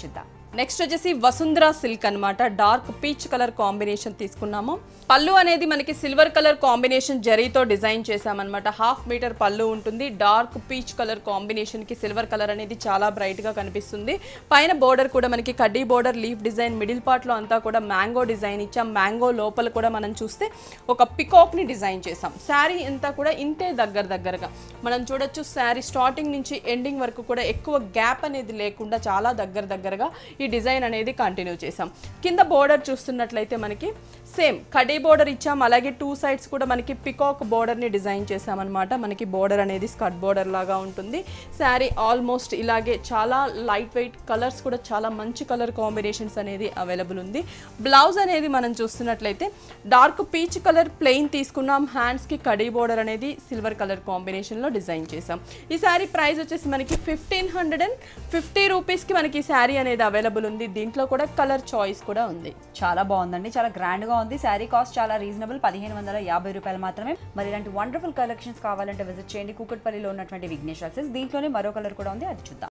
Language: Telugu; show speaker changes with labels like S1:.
S1: చూద్దాం.
S2: నెక్స్ట్ వచ్చేసి వసుంధర సిల్క్ అన్నమాట. డార్క్ పీచ్ కలర్ కాంబినేషన్ తీసుకున్నాము. పళ్ళు అనేది మనకి సిల్వర్ కలర్ కాంబినేషన్ జరీతో డిజైన్ చేసామన్నమాట. 1/2 మీటర్ పళ్ళు ఉంటుంది. డార్క్ పీచ్ కలర్ కాంబినేషన్ కి సిల్వర్ కలర్ అనేది చాలా బ్రైట్ గా కనిపిస్తుంది. పైన బోర్డర్ కూడా మనకి కడ్డీ border, leaf design, middle part లో అంతా కూడా మ్యాంగో డిజైన్ ఇచ్చాం. మ్యాంగో లోపల కూడా మనం చూస్తే ఒక పికాక్ ని డిజైన్ చేసాం. శారీ అంతా కూడా ఇంతే దగ్గరగా మనం చూడొచ్చు. శారీ స్టార్టింగ్ నుంచి ఎండింగ్ వరకు కూడా ఎక్కువ గ్యాప్ అనేది లేకుండా చాలా దగ్గరగా ఈ డిజైన్ అనేది కంటిన్యూ చేసాం. కింద బోర్డర్ చూస్తున్నట్లయితే మనకి సేమ్ కడీ బోర్డర్ ఇచ్చాం. అలాగే 2 సైడ్స్ కూడా మనకి పికాక్ బోర్డర్ ని డిజైన్ చేసామన్నమాట. మనకి బోర్డర్ అనేది స్కర్ట్ బోర్డర్ లాగా ఉంటుంది. శారీ ఆల్మోస్ట్ ఇలాగే చాలా లైట్ వెయిట్ కలర్స్ కూడా చాలా మంచి కలర్ కాంబినేషన్స్ అనేది అవైలబుల్ ఉంది. బ్లౌజ్ అనేది మనం చూస్తున్నట్లయితే డార్క్ పీచ్ కలర్ ప్లెయిన్ తీసుకున్నాం. హ్యాండ్స్ కి కడీ బోర్డర్ అనేది సిల్వర్ కలర్ కాంబినేషన్ లో డిజైన్ చేసాం. ఈ శారీ ప్రైస్ వచ్చేసి మనకి 1550 రూపీస్ కి మనకి శారీ అనేది అవైలబుల్ ఉంది. దీంట్లో కూడా కలర్ చాయిస్ కూడా ఉంది.
S1: చాలా బాగుందండి, చాలా గ్రాండ్ గా ఉంది. శారీ కాస్ట్ చాలా రీజనబుల్, 1550 రూపాయలు మాత్రమే. మరి ఇలాంటి వండర్ఫుల్ కలెక్షన్స్ కావాలంటే విజిట్ చేయండి కూకట్పల్లిలో ఉన్నటువంటి విఘ్నేశ్వర సిల్క్స్. దీంట్లోనే మరో కలర్ కూడా ఉంది, అది చూద్దాం.